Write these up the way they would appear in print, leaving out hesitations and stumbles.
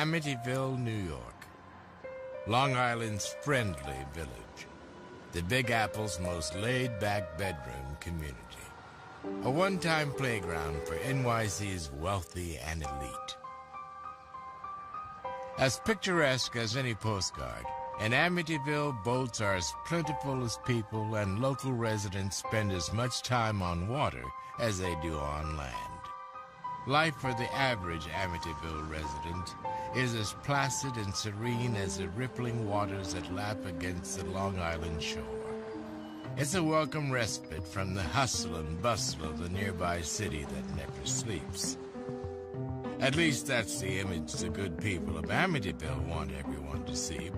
Amityville, New York, Long Island's friendly village, the Big Apple's most laid-back bedroom community, a one-time playground for NYC's wealthy and elite. As picturesque as any postcard, in Amityville, boats are as plentiful as people, and local residents spend as much time on water as they do on land. Life for the average Amityville resident is as placid and serene as the rippling waters that lap against the Long Island shore. It's a welcome respite from the hustle and bustle of the nearby city that never sleeps. At least that's the image the good people of Amityville want everyone to see.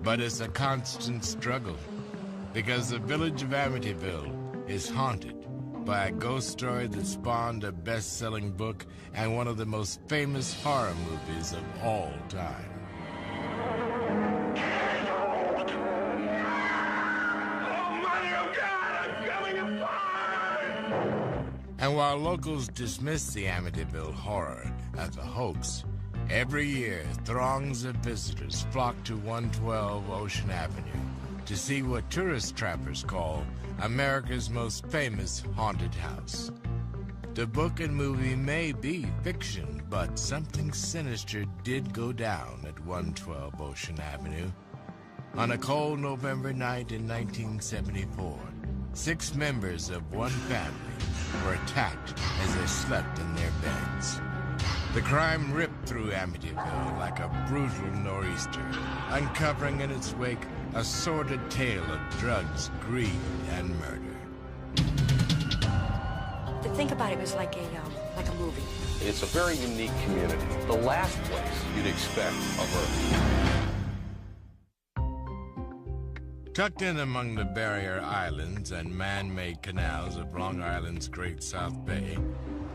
But it's a constant struggle, because the village of Amityville is haunted by a ghost story that spawned a best-selling book and one of the most famous horror movies of all time. Oh, Mother of God, I'm coming apart! And while locals dismiss the Amityville horror as a hoax, every year throngs of visitors flock to 112 Ocean Avenue to see what tourist trappers call America's most famous haunted house. The book and movie may be fiction, but something sinister did go down at 112 Ocean Avenue. On a cold November night in 1974, 6 members of one family were attacked as they slept in their beds. The crime ripped through Amityville like a brutal nor'easter, uncovering in its wake a sordid tale of drugs, greed, and murder. To think about it was like a movie. It's a very unique community. The last place you'd expect of Earth. Tucked in among the barrier islands and man-made canals of Long Island's Great South Bay,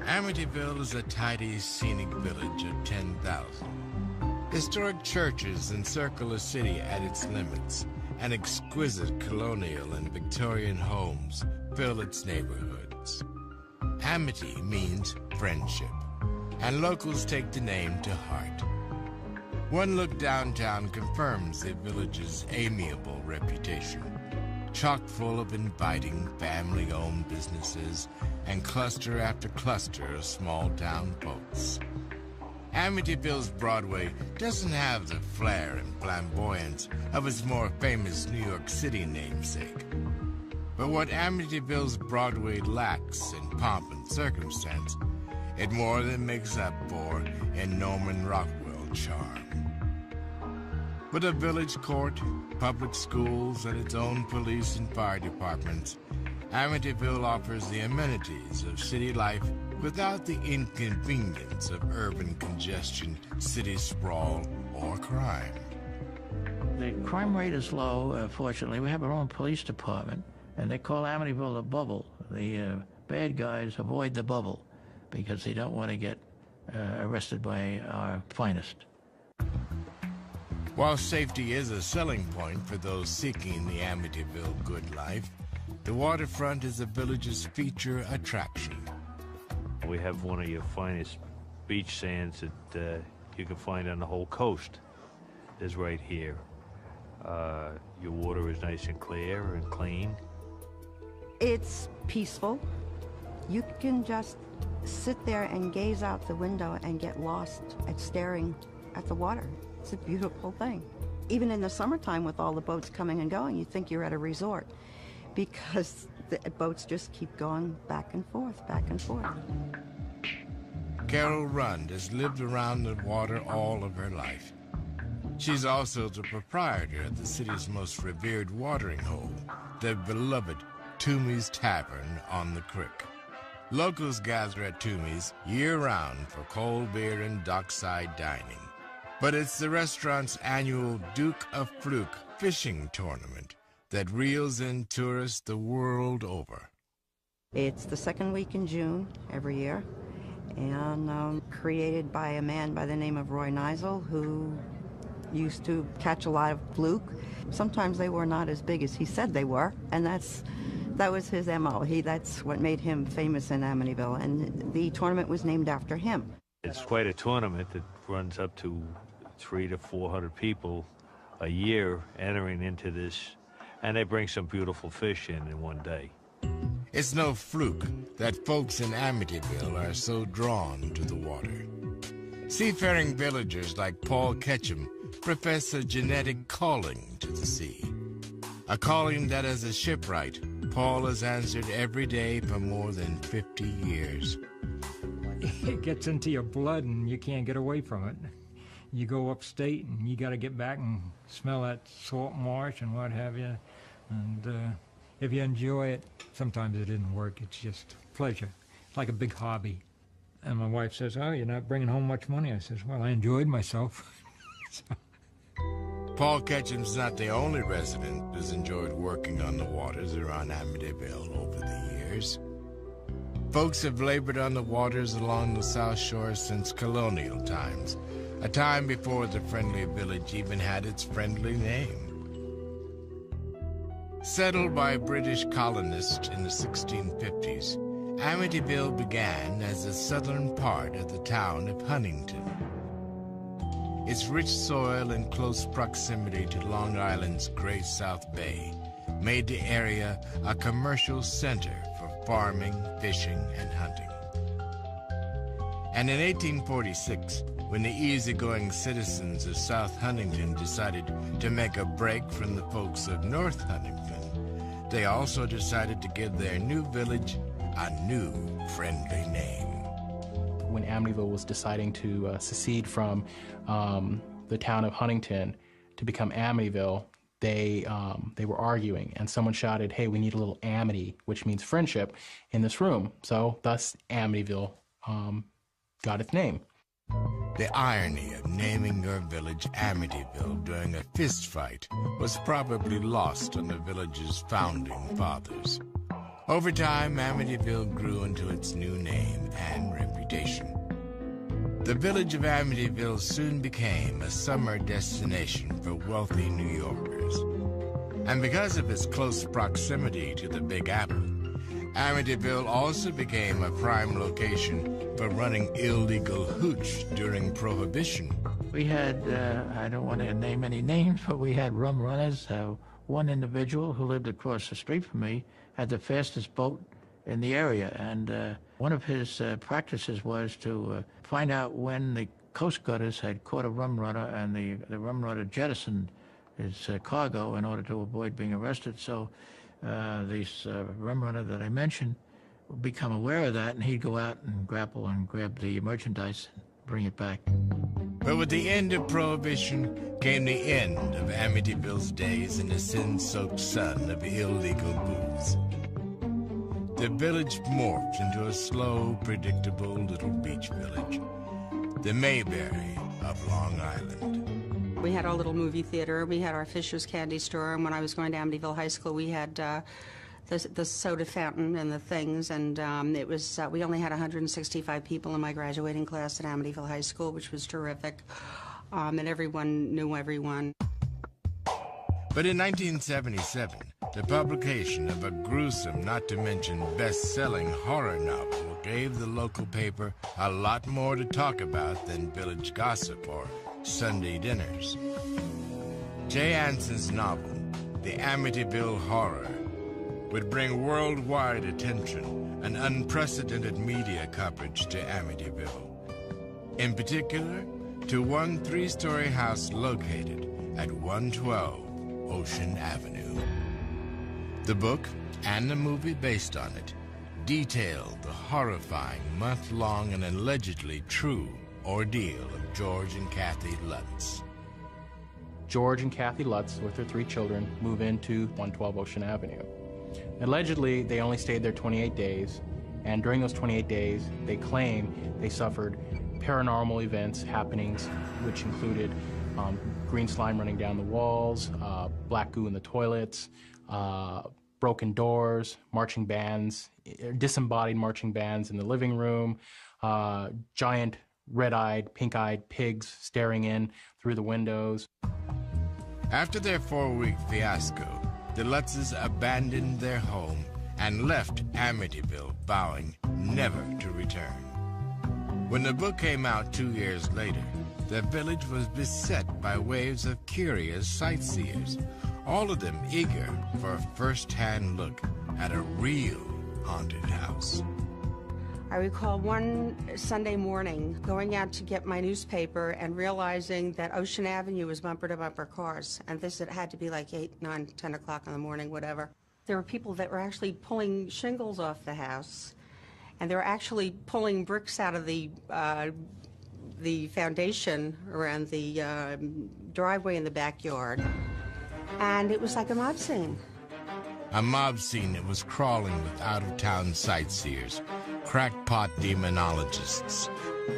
Amityville is a tidy, scenic village of 10,000. Historic churches encircle the city at its limits, and exquisite colonial and Victorian homes fill its neighborhoods. Amity means friendship, and locals take the name to heart. One look downtown confirms the village's amiable reputation, chock full of inviting family-owned businesses and cluster after cluster of small-town folks. Amityville's Broadway doesn't have the flair and flamboyance of its more famous New York City namesake. But what Amityville's Broadway lacks in pomp and circumstance, it more than makes up for in Norman Rockwell charm. With a village court, public schools, and its own police and fire departments, Amityville offers the amenities of city life without the inconvenience of urban congestion, city sprawl, or crime. The crime rate is low, fortunately. We have our own police department, and they call Amityville the bubble. The bad guys avoid the bubble because they don't want to get arrested by our finest. While safety is a selling point for those seeking the Amityville good life, the waterfront is the village's feature attraction. We have one of your finest beach sands that you can find on the whole coast is right here. Your water is nice and clear and clean. It's peaceful. You can just sit there and gaze out the window and get lost at staring at the water. It's a beautiful thing. Even in the summertime with all the boats coming and going, you think you're at a resort because the boats just keep going back and forth, back and forth. Carol Rund has lived around the water all of her life. She's also the proprietor of the city's most revered watering hole, the beloved Toomey's Tavern on the Creek. Locals gather at Toomey's year-round for cold beer and dockside dining. But it's the restaurant's annual Duke of Fluke fishing tournament that reels in tourists the world over. It's the second week in June every year, and created by a man by the name of Roy Neisel, who used to catch a lot of fluke. Sometimes they were not as big as he said they were, and that was his MO. That's what made him famous in Amityville, and the tournament was named after him. It's quite a tournament that runs up to 300 to 400 people a year entering into this, and they bring some beautiful fish in one day. It's no fluke that folks in Amityville are so drawn to the water. Seafaring villagers like Paul Ketchum profess a genetic calling to the sea. A calling that as a shipwright, Paul has answered every day for more than 50 years. It gets into your blood and you can't get away from it. You go upstate and you got to get back and smell that salt marsh and what have you. And if you enjoy it, sometimes it didn't work. It's just pleasure. It's like a big hobby. And my wife says, "Oh, you're not bringing home much money." I says, "Well, I enjoyed myself." So. Paul Ketchum's not the only resident who's enjoyed working on the waters around Amityville over the years. Folks have labored on the waters along the South Shore since colonial times, a time before the friendly village even had its friendly name. Settled by British colonists in the 1650s, Amityville began as the southern part of the town of Huntington. Its rich soil and close proximity to Long Island's Great South Bay made the area a commercial center for farming, fishing, and hunting. And in 1846, when the easygoing citizens of South Huntington decided to make a break from the folks of North Huntington, they also decided to give their new village a new friendly name. When Amityville was deciding to secede from the town of Huntington to become Amityville, they were arguing, and someone shouted, "Hey, we need a little amity," which means friendship, in this room. So thus Amityville got its name. The irony of naming your village Amityville during a fistfight was probably lost on the village's founding fathers. Over time, Amityville grew into its new name and reputation. The village of Amityville soon became a summer destination for wealthy New Yorkers. And because of its close proximity to the Big Apple, Amityville also became a prime location for running illegal hooch during Prohibition. We had, I don't want to name any names, but we had rum runners. One individual who lived across the street from me had the fastest boat in the area, and one of his practices was to find out when the Coast Guarders had caught a rum runner, and the rum runner jettisoned his cargo in order to avoid being arrested. So this rum runner that I mentioned would become aware of that, and he'd go out and grapple and grab the merchandise and bring it back. But with the end of Prohibition came the end of Amityville's days in the sin-soaked sun of illegal booze. The village morphed into a slow, predictable little beach village, the Mayberry of Long Island. We had our little movie theater, we had our Fisher's candy store, and when I was going to Amityville High School, we had the soda fountain and the things, and it was we only had 165 people in my graduating class at Amityville High School, which was terrific, and everyone knew everyone. But in 1977, the publication of a gruesome, not to mention best-selling horror novel gave the local paper a lot more to talk about than village gossip or Sunday dinners. Jay Anson's novel, The Amityville Horror, would bring worldwide attention and unprecedented media coverage to Amityville. In particular, to one three-story house located at 112 Ocean Avenue. The book, and the movie based on it, detailed the horrifying month-long and allegedly true ordeal of George and Kathy Lutz. George and Kathy Lutz, with their 3 children, move into 112 Ocean Avenue. Allegedly, they only stayed there 28 days, and during those 28 days, they claim they suffered paranormal events, happenings, which included green slime running down the walls, black goo in the toilets, broken doors, marching bands, disembodied marching bands in the living room, giant red-eyed, pink-eyed pigs staring in through the windows. After their 4-week fiasco, the Lutzes abandoned their home and left Amityville, vowing never to return. When the book came out 2 years later, the village was beset by waves of curious sightseers, all of them eager for a first-hand look at a real haunted house. I recall one Sunday morning going out to get my newspaper and realizing that Ocean Avenue was bumper-to-bumper cars, and this it had to be like 8, 9, 10 o'clock in the morning, whatever. There were people that were actually pulling shingles off the house, and they were actually pulling bricks out of the foundation around the driveway in the backyard, and it was like a mob scene. A mob scene that was crawling with out-of-town sightseers, crackpot demonologists,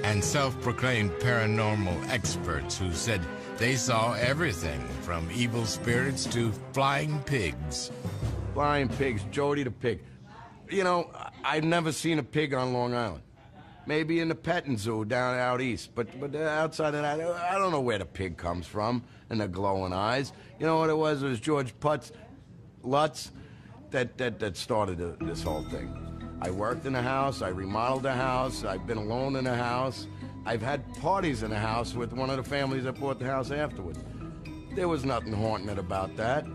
and self-proclaimed paranormal experts who said they saw everything from evil spirits to flying pigs. Flying pigs, Jody the pig. You know, I've never seen a pig on Long Island. Maybe in the petting zoo down out east, but outside of that, I don't know where the pig comes from and the glowing eyes. You know what it was? It was George Lutz that started this whole thing. I worked in a house, I remodeled a house, I've been alone in a house. I've had parties in a house with one of the families that bought the house afterwards. There was nothing haunting it about that.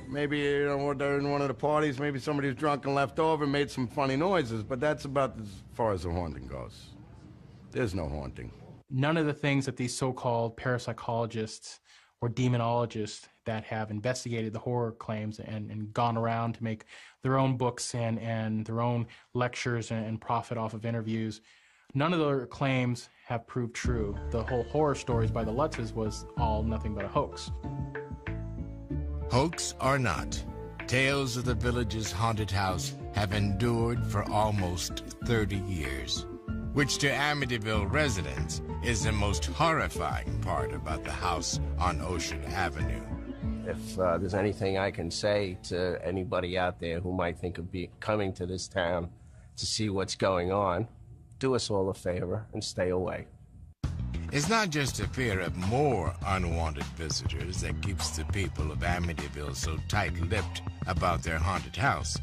Maybe, you know, during one of the parties, maybe somebody was drunk and left over and made some funny noises, but that's about as far as the haunting goes. There's no haunting. None of the things that these so-called parapsychologists or demonologists that have investigated the horror claims and gone around to make their own books and their own lectures and profit off of interviews, none of their claims have proved true. The whole horror stories by the Lutzes was all nothing but a hoax. Hoax or not, tales of the village's haunted house have endured for almost 30 years, which to Amityville residents is the most horrifying part about the house on Ocean Avenue. If there's anything I can say to anybody out there who might think of coming to this town to see what's going on, do us all a favor and stay away. It's not just a fear of more unwanted visitors that keeps the people of Amityville so tight-lipped about their haunted house.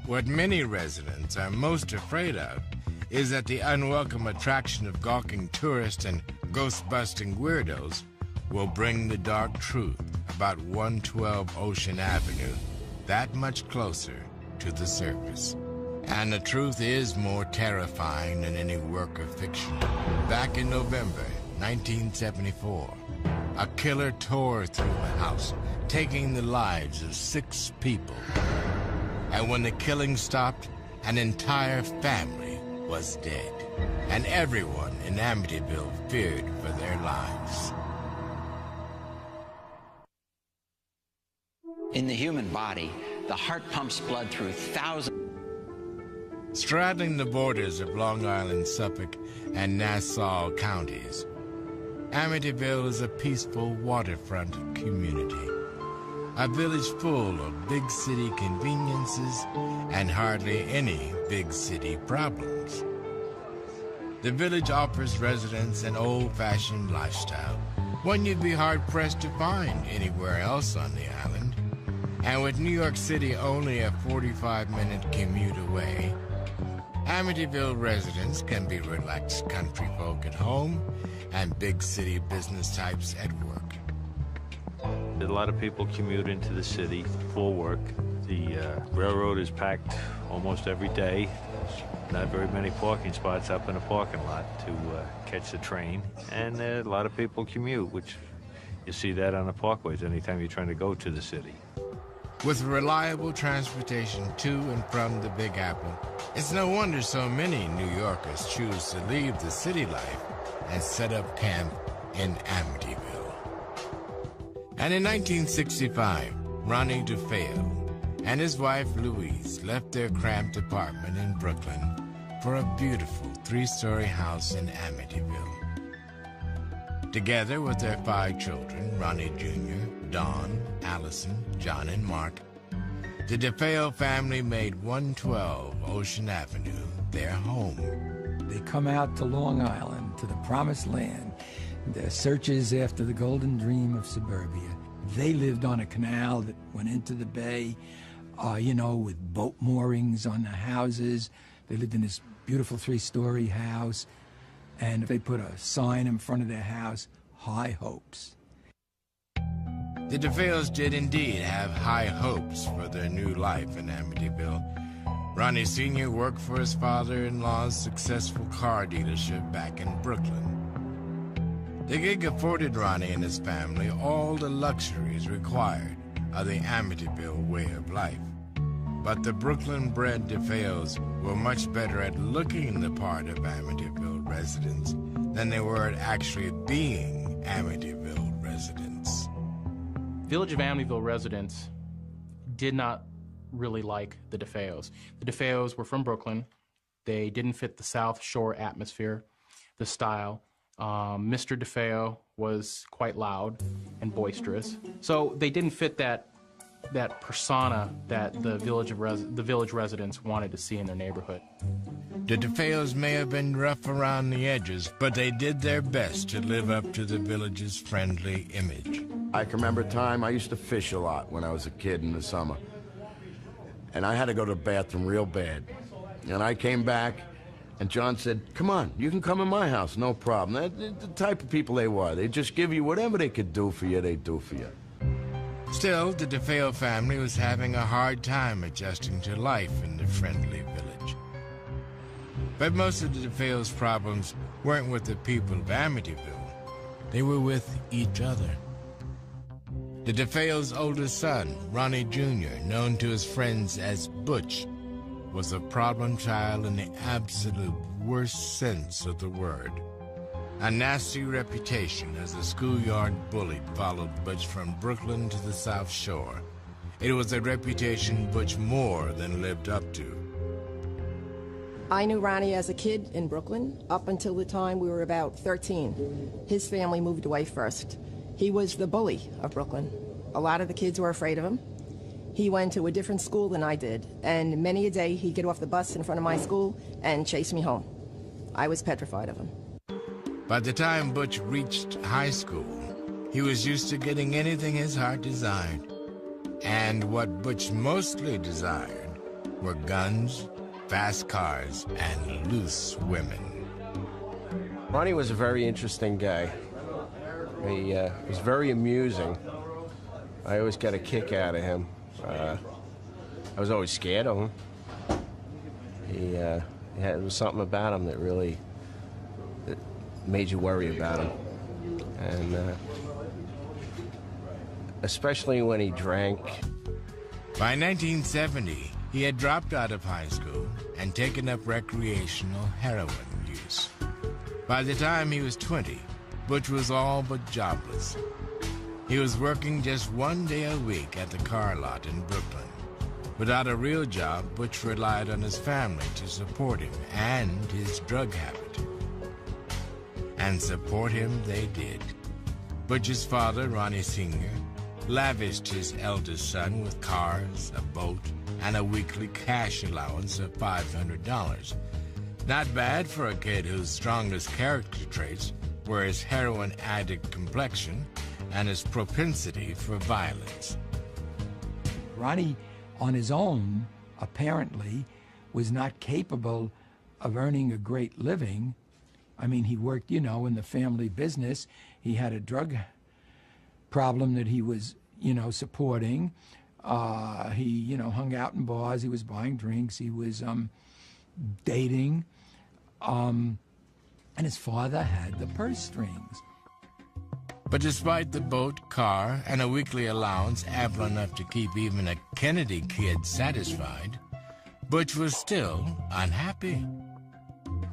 What many residents are most afraid of is that the unwelcome attraction of gawking tourists and ghost-busting weirdos will bring the dark truth about 112 Ocean Avenue that much closer to the surface. And the truth is more terrifying than any work of fiction. Back in November 1974, a killer tore through a house, taking the lives of 6 people. And when the killing stopped, an entire family was dead. And everyone in Amityville feared for their lives. In the human body, the heart pumps blood through thousands. Straddling the borders of Long Island, Suffolk, and Nassau counties, Amityville is a peaceful waterfront community. A village full of big city conveniences and hardly any big city problems. The village offers residents an old-fashioned lifestyle, one you'd be hard-pressed to find anywhere else on the island. And with New York City only a 45-minute commute away, Amityville residents can be relaxed country folk at home and big city business types at work. A lot of people commute into the city for work. The railroad is packed almost every day. There's not very many parking spots up in a parking lot to catch the train. And a lot of people commute, which you see that on the parkways anytime you're trying to go to the city. With reliable transportation to and from the Big Apple, it's no wonder so many New Yorkers choose to leave the city life and set up camp in Amityville. And in 1965, Ronnie DeFeo and his wife Louise left their cramped apartment in Brooklyn for a beautiful 3-story house in Amityville. Together with their 5 children, Ronnie Jr., Dawn, Allison, John, and Mark, the DeFeo family made 112 Ocean Avenue their home. They come out to Long Island, to the promised land. Their searches after the golden dream of suburbia. They lived on a canal that went into the bay, with boat moorings on the houses. They lived in this beautiful 3-story house. And they put a sign in front of their house, High Hopes. The DeFeos did indeed have high hopes for their new life in Amityville. Ronnie Sr. worked for his father-in-law's successful car dealership back in Brooklyn. The gig afforded Ronnie and his family all the luxuries required of the Amityville way of life. But the Brooklyn-bred DeFeos were much better at looking the part of Amityville residents than they were at actually being Amityville residents. Village of Amityville residents did not really like the DeFeos. The DeFeos were from Brooklyn. They didn't fit the South Shore atmosphere, the style. Mr. DeFeo was quite loud and boisterous. So they didn't fit that persona that the village residents wanted to see in their neighborhood. The DeFeos may have been rough around the edges, but they did their best to live up to the village's friendly image. I can remember a time I used to fish a lot when I was a kid in the summer. And I had to go to the bathroom real bad. And I came back, and John said, "Come on, you can come in my house, no problem." The type of people they were. They just give you whatever they could do for you, they do for you. Still, the DeFeo family was having a hard time adjusting to life in the friendly village. But most of the DeFeos' problems weren't with the people of Amityville. They were with each other. The DeFeos' oldest son, Ronnie Jr., known to his friends as Butch, was a problem child in the absolute worst sense of the word. A nasty reputation as a schoolyard bully followed Butch from Brooklyn to the South Shore. It was a reputation Butch more than lived up to. I knew Ronnie as a kid in Brooklyn up until the time we were about 13. His family moved away first. He was the bully of Brooklyn. A lot of the kids were afraid of him. He went to a different school than I did, and many a day he'd get off the bus in front of my school and chase me home. I was petrified of him. By the time Butch reached high school, he was used to getting anything his heart desired. And what Butch mostly desired were guns, fast cars, and loose women. Ronnie was a very interesting guy. He was very amusing. I always got a kick out of him. I was always scared of him. There was something about him that really made you worry about him. And especially when he drank. By 1970, he had dropped out of high school and taken up recreational heroin use. By the time he was 20, Butch was all but jobless. He was working just one day a week at the car lot in Brooklyn. Without a real job, Butch relied on his family to support him and his drug habit. And support him they did. Butch's father, Ronnie Sr., lavished his eldest son with cars, a boat, and a weekly cash allowance of $500. Not bad for a kid whose strongest character traits were his heroin addict complexion and his propensity for violence. Ronnie, on his own, apparently, was not capable of earning a great living. I mean, he worked, in the family business. He had a drug problem that he was, supporting. He, hung out in bars. He was buying drinks. He was dating. And his father had the purse strings. But despite the boat, car, and a weekly allowance ample enough to keep even a Kennedy kid satisfied, Butch was still unhappy.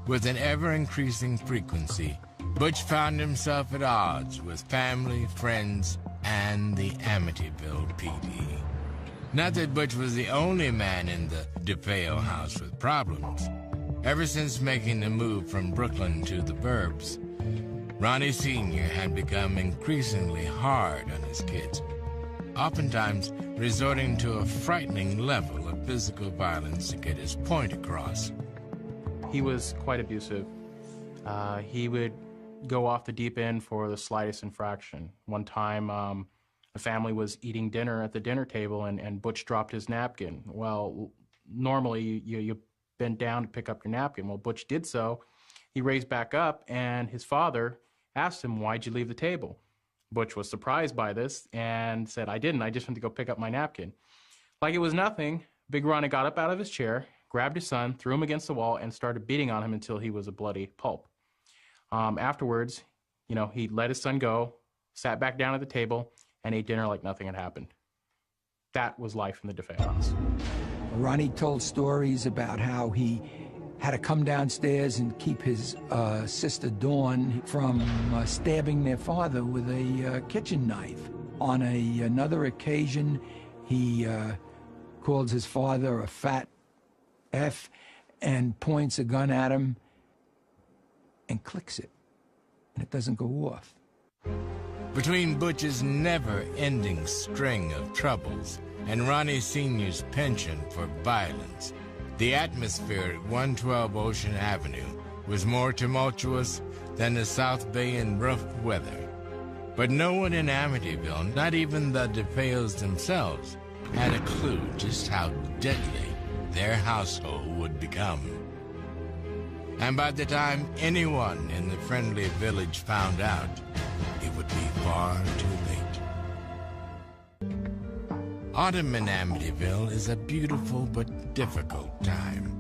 With an ever-increasing frequency, Butch found himself at odds with family, friends, and the Amityville PD. Not that Butch was the only man in the DeFeo house with problems. Ever since making the move from Brooklyn to the burbs, Ronnie Sr. had become increasingly hard on his kids, oftentimes resorting to a frightening level of physical violence to get his point across. He was quite abusive. He would go off the deep end for the slightest infraction. One time, a family was eating dinner at the dinner table, and Butch dropped his napkin. Well, normally you bend down to pick up your napkin. Well, Butch did so. he raised back up, and his father asked him, "Why'd you leave the table?" Butch was surprised by this and said, "I didn't. I just went to go pick up my napkin." Like it was nothing, Big Ronnie got up out of his chair, grabbed his son, threw him against the wall, and started beating on him until he was a bloody pulp. Afterwards, he let his son go, sat back down at the table, and ate dinner like nothing had happened. That was life in the DeFeo house. Ronnie told stories about how he had to come downstairs and keep his sister Dawn from stabbing their father with a kitchen knife. On another occasion, he calls his father a fat F and points a gun at him and clicks it, and it doesn't go off. Between Butch's never-ending string of troubles and Ronnie Sr.'s penchant for violence, the atmosphere at 112 Ocean Avenue was more tumultuous than the South Bay in rough weather. But no one in Amityville, not even the DeFeos themselves, had a clue just how deadly their household would become. And by the time anyone in the friendly village found out, it would be far too late. Autumn in Amityville is a beautiful but difficult time.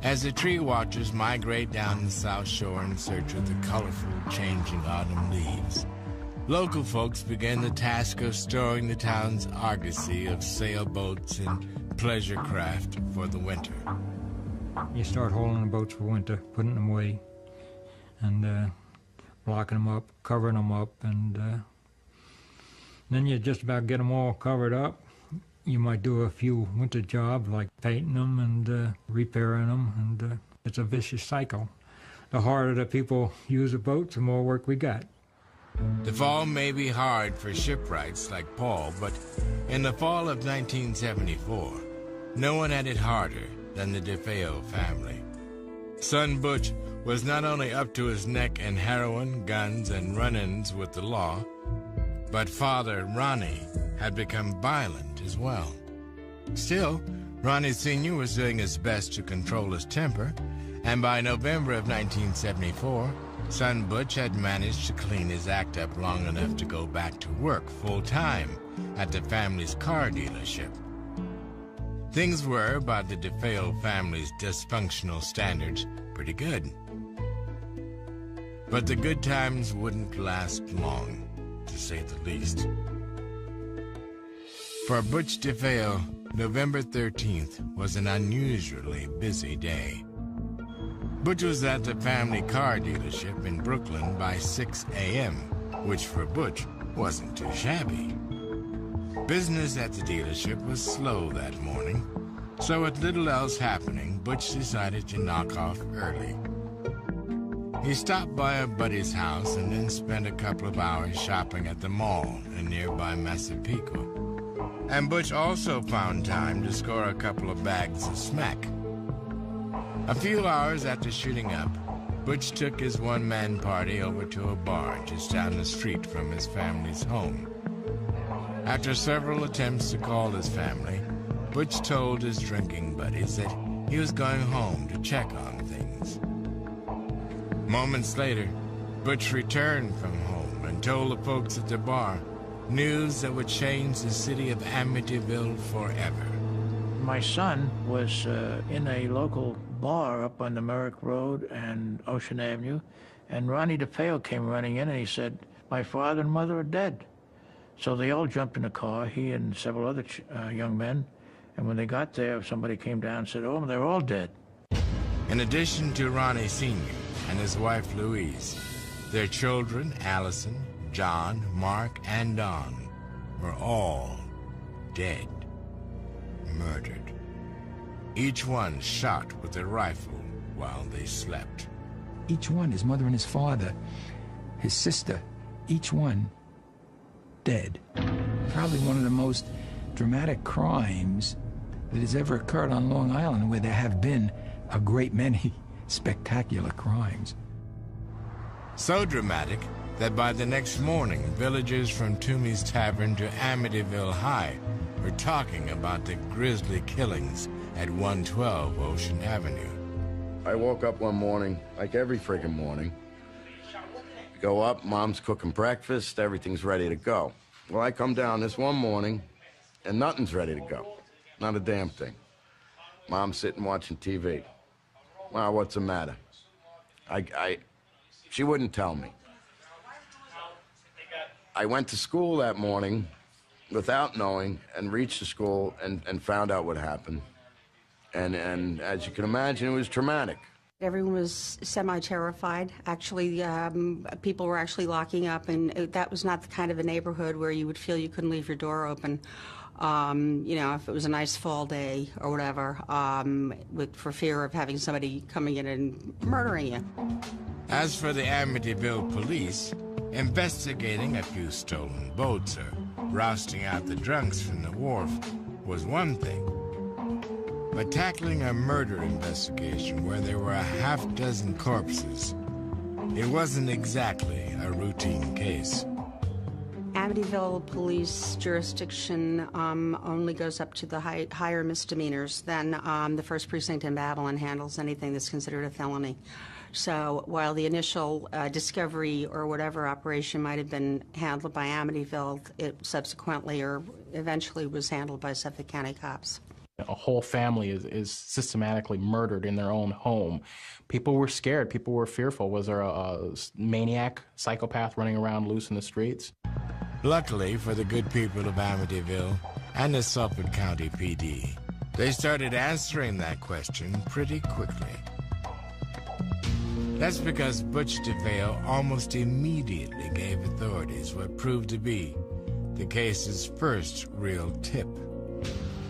As the tree watchers migrate down the South Shore in search of the colorful, changing autumn leaves, local folks begin the task of storing the town's argosy of sailboats and pleasure craft for the winter. You start hauling the boats for winter, putting them away, and blocking them up, covering them up, and then you just about get them all covered up. You might do a few winter jobs like painting them and repairing them, and it's a vicious cycle. The harder the people use the boats, the more work we got. The fall may be hard for shipwrights like Paul, but in the fall of 1974, no one had it harder than the DeFeo family. Son Butch was not only up to his neck in heroin, guns, and run-ins with the law, but Father Ronnie had become violent as well. Still, Ronnie Sr. was doing his best to control his temper, and by November of 1974, son Butch had managed to clean his act up long enough to go back to work full-time at the family's car dealership. Things were, by the DeFeo family's dysfunctional standards, pretty good. But the good times wouldn't last long, to say the least. For Butch DeFeo, November 13th was an unusually busy day. Butch was at the family car dealership in Brooklyn by 6 a.m., which for Butch wasn't too shabby. Business at the dealership was slow that morning, so with little else happening, Butch decided to knock off early. He stopped by a buddy's house and then spent a couple of hours shopping at the mall in nearby Massapequa. And Butch also found time to score a couple of bags of smack. A few hours after shooting up, Butch took his one-man party over to a bar just down the street from his family's home. After several attempts to call his family, Butch told his drinking buddies that he was going home to check on things. Moments later, Butch returned from home and told the folks at the bar news that would change the city of Amityville forever. My son was in a local bar up on the Merrick Road and Ocean Avenue, and Ronnie DeFeo came running in and he said, "My father and mother are dead." So they all jumped in the car, he and several other young men, and when they got there, somebody came down and said, "Oh, they're all dead." In addition to Ronnie Sr. and his wife Louise, their children, Allison, John, Mark, and Don, were all dead, murdered. Each one shot with a rifle while they slept. Each one, his mother and his father, his sister, each one dead. Probably one of the most dramatic crimes that has ever occurred on Long Island, where there have been a great many spectacular crimes. So dramatic that by the next morning, villagers from Toomey's Tavern to Amityville High were talking about the grisly killings at 112 Ocean Avenue. I woke up one morning, like every friggin' morning. Go up, Mom's cooking breakfast, everything's ready to go. Well, I come down this one morning, and nothing's ready to go. Not a damn thing. Mom's sitting watching TV. Well, what's the matter? She wouldn't tell me. I went to school that morning without knowing and reached the school and found out what happened. And as you can imagine, it was traumatic. Everyone was semi-terrified. Actually, people were actually locking up, and that was not the kind of a neighborhood where you would feel you couldn't leave your door open. You know, if it was a nice fall day or whatever, for fear of having somebody coming in and murdering you. As for the Amityville police, investigating a few stolen boats or rousting out the drunks from the wharf was one thing. But tackling a murder investigation where there were a half-dozen corpses, it wasn't exactly a routine case. Amityville police jurisdiction only goes up to the higher misdemeanors. Then the first precinct in Babylon handles anything that's considered a felony. So while the initial discovery or whatever operation might have been handled by Amityville, it subsequently or eventually was handled by Suffolk County cops. A whole family is systematically murdered in their own home. People were scared. People were fearful. Was there a maniac, psychopath running around loose in the streets? Luckily for the good people of Amityville and the Suffolk County PD, they started answering that question pretty quickly. That's because Butch DeFeo almost immediately gave authorities what proved to be the case's first real tip.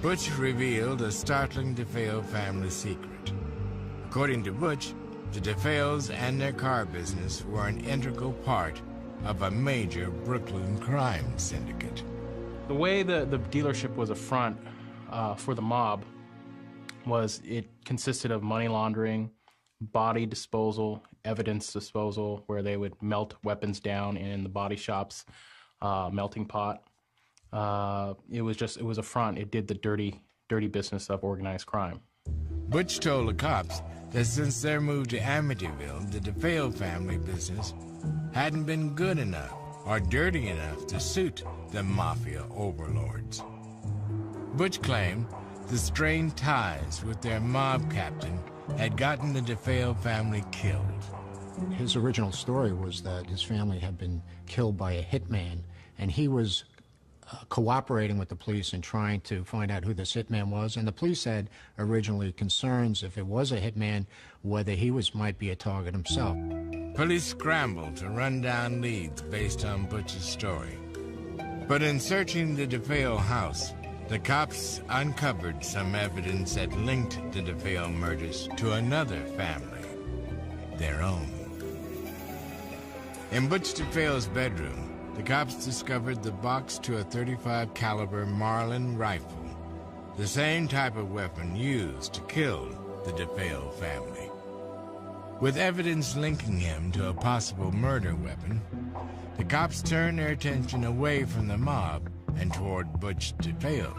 Butch revealed a startling DeFeo family secret. According to Butch, the DeFeos and their car business were an integral part of a major Brooklyn crime syndicate. The way the dealership was a front for the mob was it consisted of money laundering, body disposal, evidence disposal, where they would melt weapons down in the body shop's melting pot. It was a front. It did the dirty business of organized crime. Butch told the cops that since their move to Amityville, the DeFeo family business hadn't been good enough or dirty enough to suit the mafia overlords. Butch claimed the strained ties with their mob captain had gotten the DeFeo family killed. His original story was that his family had been killed by a hitman, and he was cooperating with the police and trying to find out who this hitman was. And the police had originally concerns, if it was a hitman, whether he might be a target himself. Police scrambled to run down leads based on Butch's story. But in searching the DeFeo house, the cops uncovered some evidence that linked the DeFeo murders to another family, their own. In Butch DeFeo's bedroom, the cops discovered the box to a .35 caliber Marlin rifle, the same type of weapon used to kill the DeFeo family. With evidence linking him to a possible murder weapon, the cops turned their attention away from the mob and toward Butch DeFeo.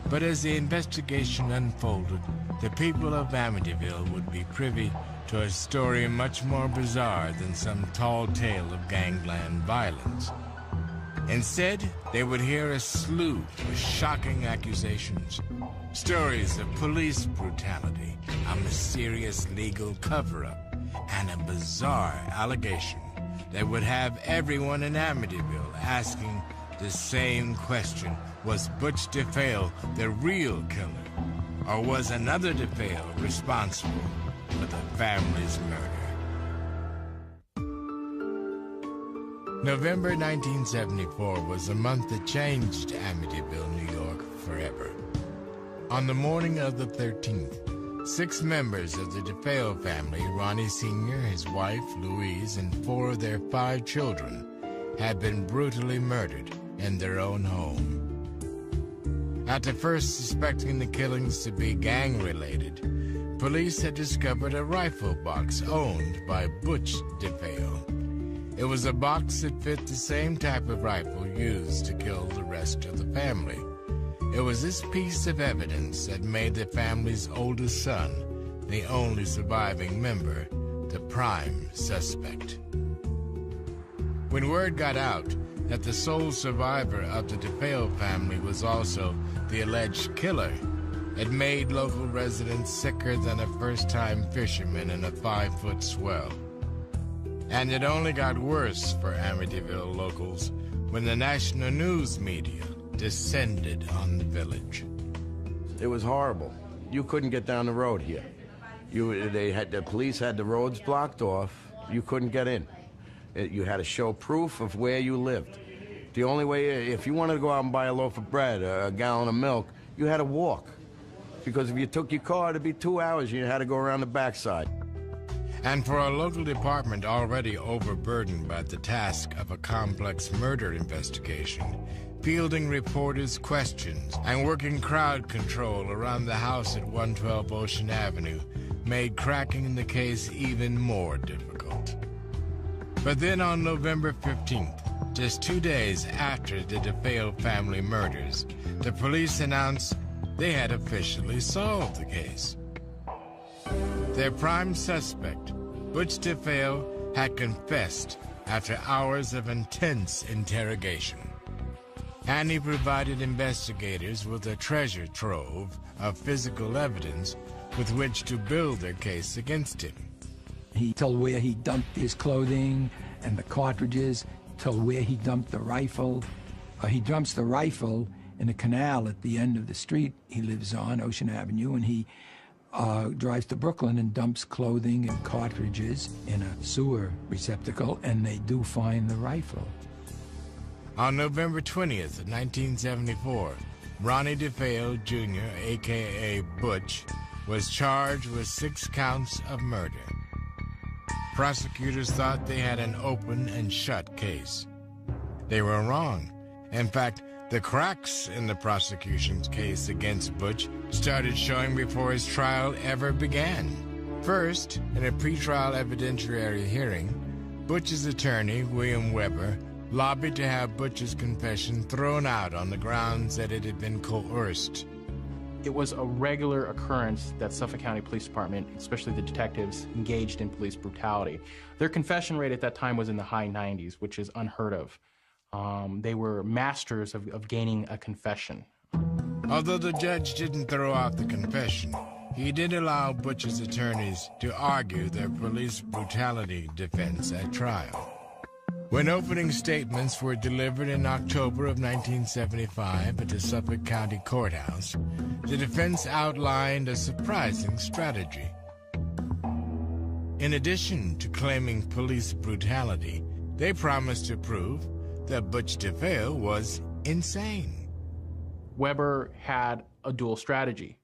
But as the investigation unfolded, the people of Amityville would be privy to a story much more bizarre than some tall tale of gangland violence. Instead, they would hear a slew of shocking accusations, stories of police brutality, a mysterious legal cover-up, and a bizarre allegation that would have everyone in Amityville asking the same question: was Butch DeFeo the real killer, or was another DeFeo responsible for the family's murder? November 1974 was the month that changed Amityville, New York, forever. On the morning of the 13th, 6 members of the DeFeo family, Ronnie Sr., his wife, Louise, and 4 of their 5 children, had been brutally murdered in their own home. After first suspecting the killings to be gang-related, police had discovered a rifle box owned by Butch DeFeo. It was a box that fit the same type of rifle used to kill the rest of the family. It was this piece of evidence that made the family's oldest son, the only surviving member, the prime suspect. When word got out that the sole survivor of the DeFeo family was also the alleged killer, it made local residents sicker than a first-time fisherman in a 5-foot swell. And it only got worse for Amityville locals when the national news media descended on the village. It was horrible. You couldn't get down the road here. The police had the roads blocked off. You couldn't get in. You had to show proof of where you lived. The only way, if you wanted to go out and buy a loaf of bread or a gallon of milk, you had to walk. Because if you took your car, it'd be 2 hours. You had to go around the backside. And for a local department already overburdened by the task of a complex murder investigation, fielding reporters' questions and working crowd control around the house at 112 Ocean Avenue made cracking the case even more difficult. But then on November 15th, just 2 days after the DeFeo family murders, the police announced they had officially solved the case. Their prime suspect, Butch DeFeo, had confessed after hours of intense interrogation. And he provided investigators with a treasure trove of physical evidence with which to build their case against him. He told where he dumped his clothing and the cartridges, told where he dumped the rifle. He dumps the rifle in a canal at the end of the street he lives on, Ocean Avenue, and he drives to Brooklyn and dumps clothing and cartridges in a sewer receptacle, and they do find the rifle. On November 20th, 1974, Ronnie DeFeo Jr., a.k.a. Butch, was charged with 6 counts of murder. Prosecutors thought they had an open and shut case. They were wrong. In fact, the cracks in the prosecution's case against Butch started showing before his trial ever began. First, in a pretrial evidentiary hearing, Butch's attorney, William Weber, lobbied to have Butch's confession thrown out on the grounds that it had been coerced. It was a regular occurrence that Suffolk County Police Department, especially the detectives, engaged in police brutality. Their confession rate at that time was in the high 90s, which is unheard of. They were masters of gaining a confession. Although the judge didn't throw out the confession, he did allow Butch's attorneys to argue their police brutality defense at trial. When opening statements were delivered in October of 1975 at the Suffolk County Courthouse, the defense outlined a surprising strategy. In addition to claiming police brutality, they promised to prove that Butch DeFeo was insane. Weber had a dual strategy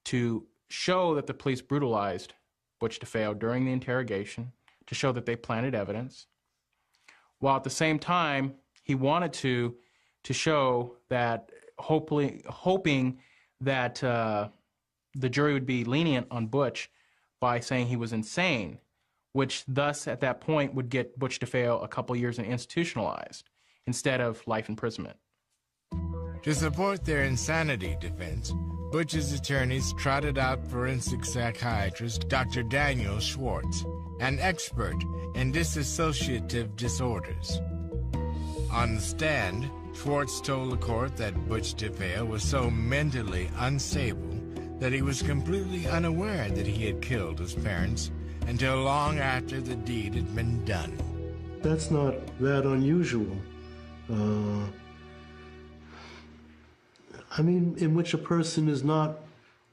to show that the police brutalized Butch DeFeo during the interrogation, to show that they planted evidence, while at the same time he wanted to show that, hoping that the jury would be lenient on Butch by saying he was insane, which thus at that point would get Butch DeFeo a couple years and institutionalized instead of life imprisonment. To support their insanity defense, Butch's attorneys trotted out forensic psychiatrist Dr. Daniel Schwartz, an expert in dissociative disorders. On the stand, Schwartz told the court that Butch DeFeo was so mentally unstable that he was completely unaware that he had killed his parents until long after the deed had been done. That's not that unusual. In which a person is not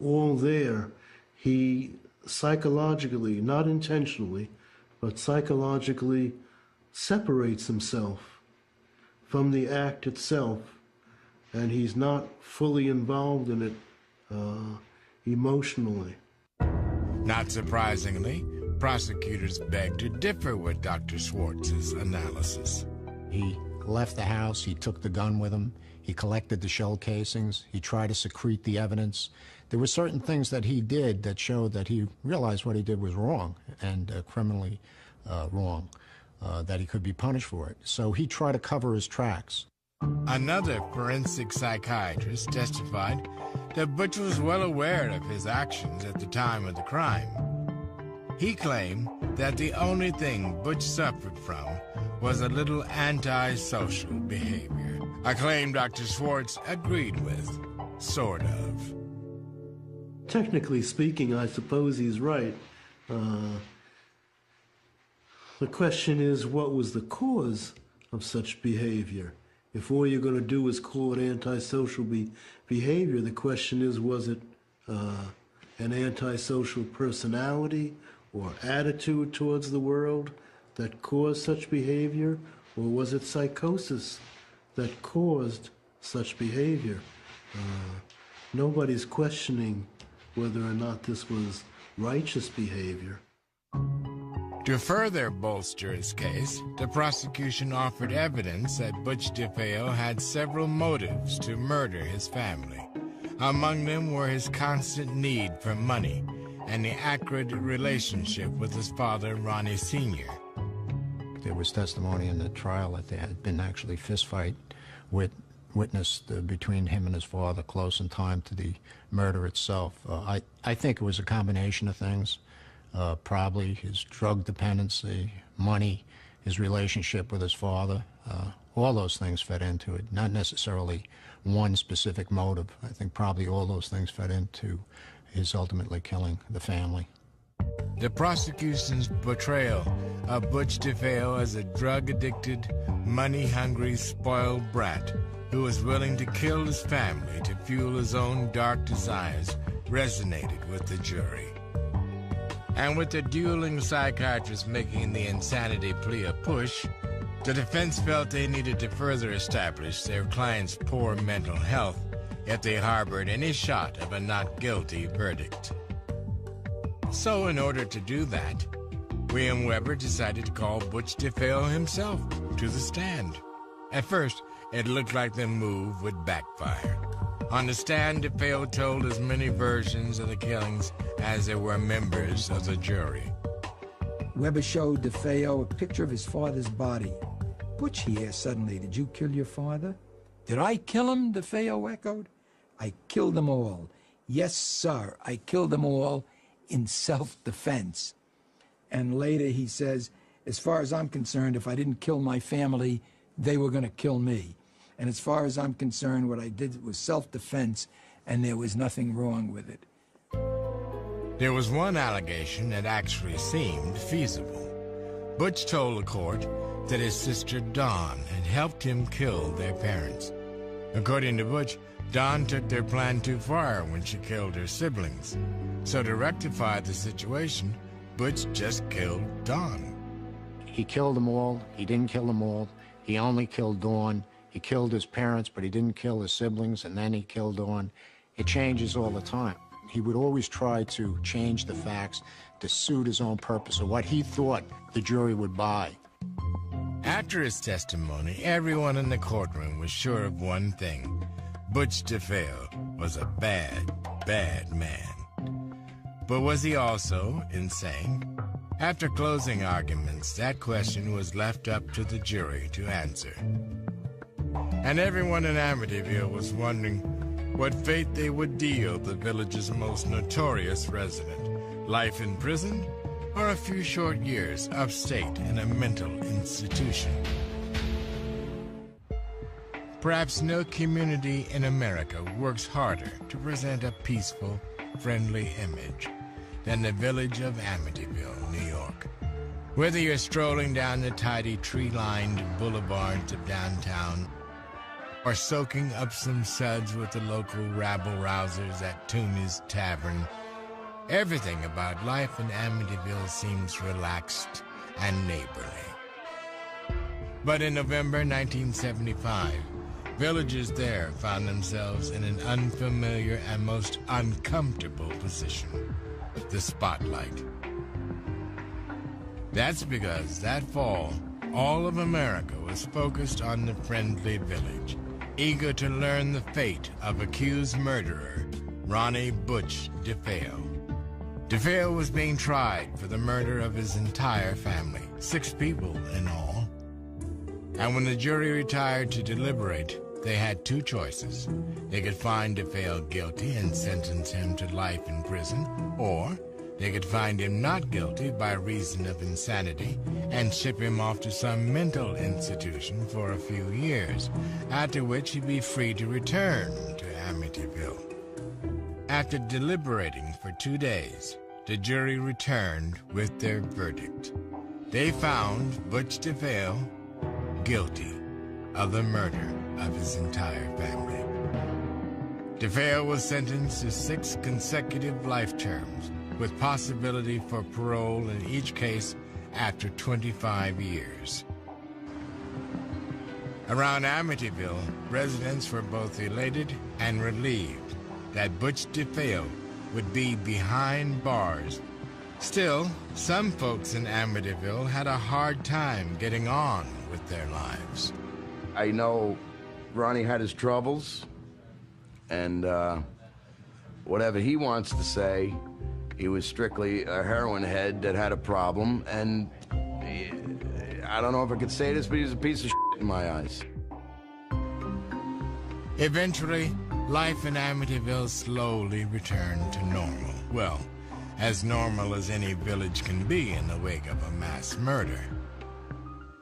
all there. He psychologically, not intentionally, but psychologically separates himself from the act itself, and he's not fully involved in it emotionally. Not surprisingly, prosecutors begged to differ with Dr. Schwartz's analysis. He left the house, he took the gun with him, he collected the shell casings, he tried to secrete the evidence. There were certain things that he did that showed that he realized what he did was wrong and criminally wrong, that he could be punished for it. So he tried to cover his tracks. Another forensic psychiatrist testified that Butch was well aware of his actions at the time of the crime. He claimed that the only thing Butch suffered from was a little antisocial behavior, a claim Dr. Schwartz agreed with, sort of. Technically speaking, I suppose he's right. The question is, what was the cause of such behavior? If all you're going to do is call it antisocial behavior, the question is, was it an antisocial personality or attitude towards the world that caused such behavior, or was it psychosis that caused such behavior? Nobody's questioning whether or not this was righteous behavior. To further bolster his case, the prosecution offered evidence that Butch DeFeo had several motives to murder his family. Among them were his constant need for money and the acrid relationship with his father, Ronnie Sr. There was testimony in the trial that there had been actually fistfight witnessed between him and his father close in time to the murder itself. I think it was a combination of things. Probably his drug dependency, money, his relationship with his father. All those things fed into it, not necessarily one specific motive. I think probably all those things fed into his ultimately killing the family. The prosecution's portrayal of Butch DeFeo as a drug-addicted, money-hungry, spoiled brat who was willing to kill his family to fuel his own dark desires resonated with the jury. And with the dueling psychiatrists making the insanity plea a push, the defense felt they needed to further establish their client's poor mental health if they harbored any shot of a not guilty verdict. So in order to do that, William Weber decided to call Butch DeFeo himself to the stand. At first, it looked like the move would backfire. On the stand, DeFeo told as many versions of the killings as there were members of the jury. Weber showed DeFeo a picture of his father's body. Butch, he asked suddenly, "Did you kill your father?" "Did I kill him?" DeFeo echoed. "I killed them all. Yes, sir, I killed them all in self-defense." And later he says, "As far as I'm concerned, if I didn't kill my family, they were going to kill me. And as far as I'm concerned, what I did was self-defense, and there was nothing wrong with it." There was one allegation that actually seemed feasible. Butch told the court that his sister Dawn had helped him kill their parents. According to Butch, Dawn took their plan too far when she killed her siblings. So to rectify the situation, Butch just killed Dawn. He killed them all. He didn't kill them all. He only killed Dawn. He killed his parents, but he didn't kill his siblings, and then he killed Dawn. It changes all the time. He would always try to change the facts to suit his own purpose or what he thought the jury would buy. After his testimony, everyone in the courtroom was sure of one thing. Butch DeFeo was a bad, bad man. But was he also insane? After closing arguments, that question was left up to the jury to answer. And everyone in Amityville was wondering what fate they would deal the village's most notorious resident. Life in prison, or a few short years upstate in a mental institution. Perhaps no community in America works harder to present a peaceful, friendly image than the village of Amityville, New York. Whether you're strolling down the tidy tree-lined boulevards of downtown, or soaking up some suds with the local rabble-rousers at Toomey's Tavern, everything about life in Amityville seems relaxed and neighborly. But in November 1975, villagers there found themselves in an unfamiliar and most uncomfortable position: the spotlight. That's because that fall, all of America was focused on the friendly village, eager to learn the fate of accused murderer Ronnie Butch DeFeo. DeFeo was being tried for the murder of his entire family, 6 people in all. And when the jury retired to deliberate, they had two choices. They could find DeFeo guilty and sentence him to life in prison, or they could find him not guilty by reason of insanity and ship him off to some mental institution for a few years, after which he'd be free to return to Amityville. After deliberating for 2 days, the jury returned with their verdict. They found Butch DeFeo guilty of the murder of his entire family. DeFeo was sentenced to 6 consecutive life terms, with possibility for parole in each case after 25 years. Around Amityville, residents were both elated and relieved that Butch DeFeo would be behind bars. Still, some folks in Amityville had a hard time getting on with their lives. I know Ronnie had his troubles, and whatever he wants to say, he was strictly a heroin head that had a problem, and I don't know if I could say this, but he was a piece of shit in my eyes. Eventually, life in Amityville slowly returned to normal. Well, as normal as any village can be in the wake of a mass murder.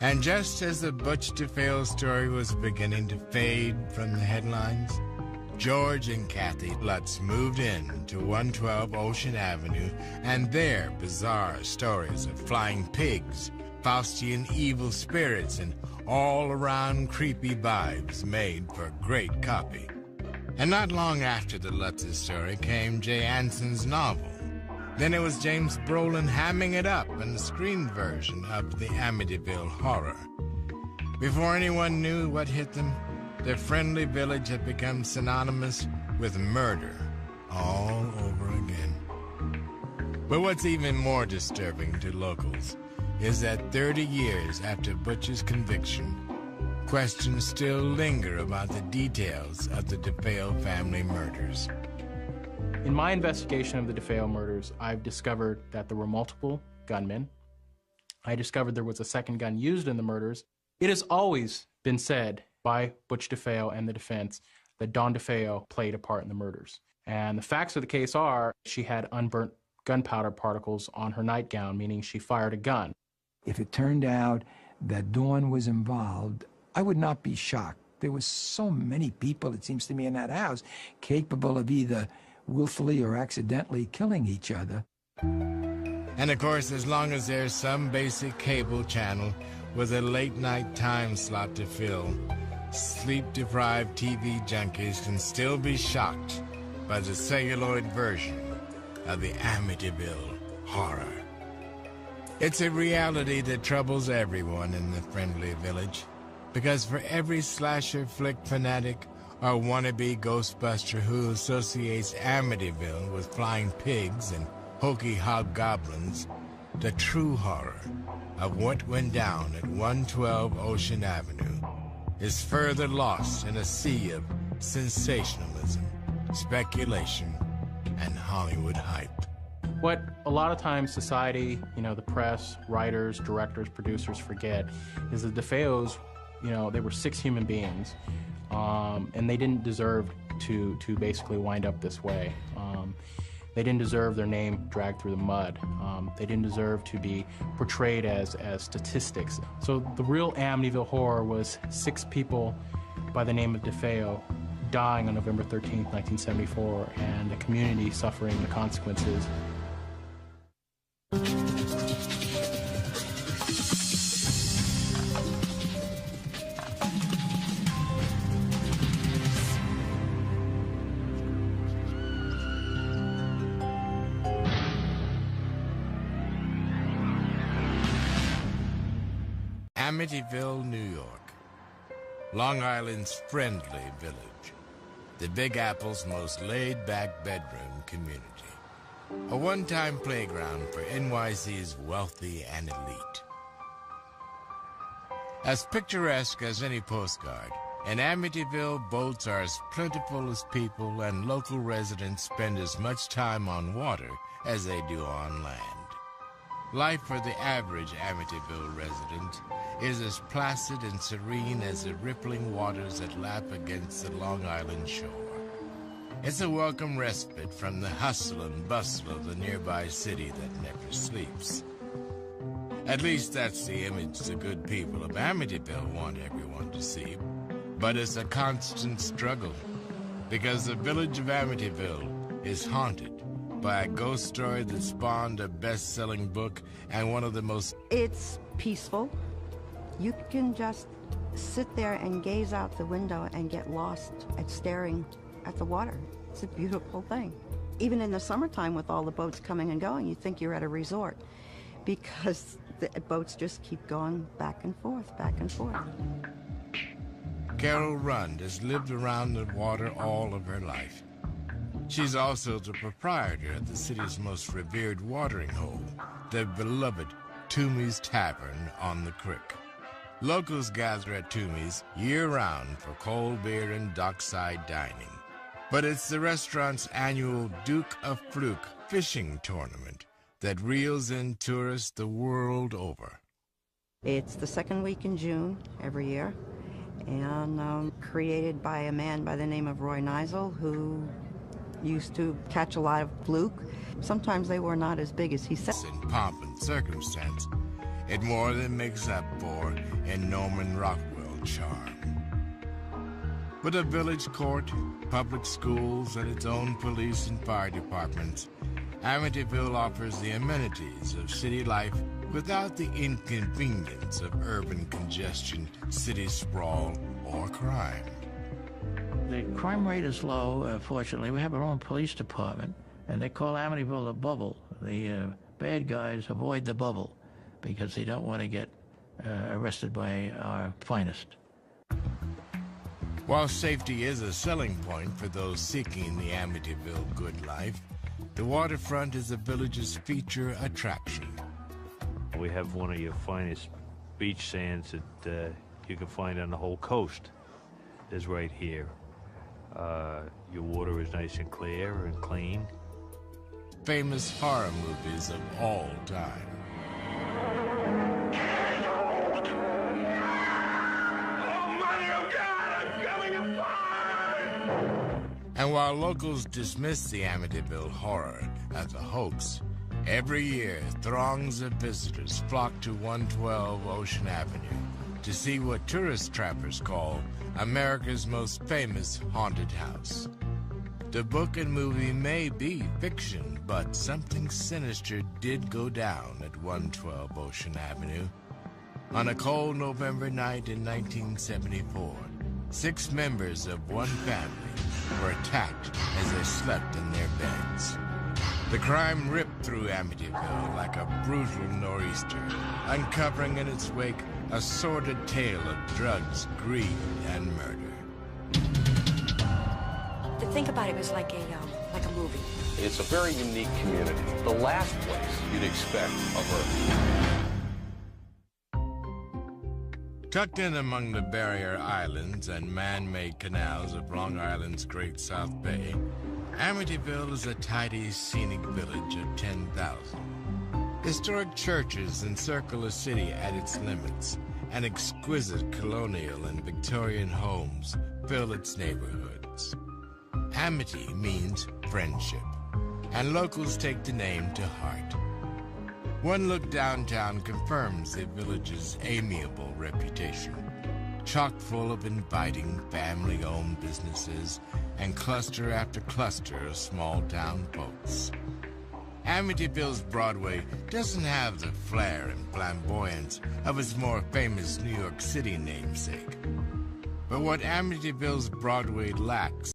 And just as the Butch DeFeo story was beginning to fade from the headlines, George and Kathy Lutz moved in to 112 Ocean Avenue, and their bizarre stories of flying pigs, Faustian evil spirits, and all-around creepy vibes made for great copy. And not long after the Lutz's story came Jay Anson's novel. Then it was James Brolin hamming it up in the screen version of the Amityville Horror. Before anyone knew what hit them, their friendly village had become synonymous with murder all over again. But what's even more disturbing to locals is that 30 years after Butch's conviction, questions still linger about the details of the DeFeo family murders. In my investigation of the DeFeo murders, I've discovered that there were multiple gunmen. I discovered there was a second gun used in the murders. It has always been said by Butch DeFeo and the defense that Dawn DeFeo played a part in the murders. And the facts of the case are she had unburnt gunpowder particles on her nightgown, meaning she fired a gun. If it turned out that Dawn was involved, I would not be shocked. There was so many people, it seems to me, in that house capable of either willfully or accidentally killing each other. And of course, as long as there's some basic cable channel with a late-night time slot to fill, sleep-deprived TV junkies can still be shocked by the celluloid version of the Amityville Horror. It's a reality that troubles everyone in the friendly village, because for every slasher flick fanatic or wannabe Ghostbuster who associates Amityville with flying pigs and hokey hobgoblins, the true horror of what went down at 112 Ocean Avenue is further lost in a sea of sensationalism, speculation, and Hollywood hype. What a lot of times society, the press, writers, directors, producers forget is the DeFeos, they were 6 human beings, and they didn't deserve to basically wind up this way. They didn't deserve their name dragged through the mud. They didn't deserve to be portrayed as statistics. So the real Amityville Horror was 6 people by the name of DeFeo dying on November 13th, 1974, and the community suffering the consequences. Amityville, New York, Long Island's friendly village, the Big Apple's most laid-back bedroom community, a one-time playground for NYC's wealthy and elite. As picturesque as any postcard, in Amityville, boats are as plentiful as people, and local residents spend as much time on water as they do on land. Life for the average Amityville resident is as placid and serene as the rippling waters that lap against the Long Island shore. It's a welcome respite from the hustle and bustle of the nearby city that never sleeps. At least that's the image the good people of Amityville want everyone to see. But it's a constant struggle, because the village of Amityville is haunted by a ghost story that spawned a best-selling book and one of the most... It's peaceful. You can just sit there and gaze out the window and get lost at staring at the water. It's a beautiful thing. Even in the summertime with all the boats coming and going, you think you're at a resort because the boats just keep going back and forth, back and forth. Carol Rund has lived around the water all of her life. She's also the proprietor of the city's most revered watering hole, the beloved Toomey's Tavern on the Creek. Locals gather at Toomey's year-round for cold beer and dockside dining. But it's the restaurant's annual Duke of Fluke fishing tournament that reels in tourists the world over. It's the second week in June every year, and created by a man by the name of Roy Neisel, who used to catch a lot of fluke. Sometimes they were not as big as he said. In pomp and circumstance, it more than makes up for in Norman Rockwell charm. With a village court, public schools, and its own police and fire departments, Amityville offers the amenities of city life without the inconvenience of urban congestion, city sprawl, or crime. The crime rate is low, fortunately. We have our own police department, and they call Amityville the bubble. The bad guys avoid the bubble because they don't want to get arrested by our finest. While safety is a selling point for those seeking the Amityville good life, the waterfront is the village's feature attraction. We have one of your finest beach sands that you can find on the whole coast is right here. Your water is nice and clear and clean. Famous horror movies of all time. And while locals dismiss the Amityville horror as a hoax, every year throngs of visitors flock to 112 Ocean Avenue to see what tourist trappers call America's most famous haunted house. The book and movie may be fiction, but something sinister did go down at 112 Ocean Avenue. On a cold November night in 1974, 6 members of one family were attacked as they slept in their beds. The crime ripped through Amityville like a brutal nor'easter, uncovering in its wake a sordid tale of drugs, greed, and murder. To think about it was like a movie. It's a very unique community. The last place you'd expect of Earth. Tucked in among the barrier islands and man-made canals of Long Island's Great South Bay, Amityville is a tidy, scenic village of 10,000. Historic churches encircle the city at its limits, and exquisite colonial and Victorian homes fill its neighborhoods. Amity means friendship, and locals take the name to heart. One look downtown confirms the village's amiable reputation, chock full of inviting family-owned businesses and cluster after cluster of small-town folks. Amityville's Broadway doesn't have the flair and flamboyance of its more famous New York City namesake. But what Amityville's Broadway lacks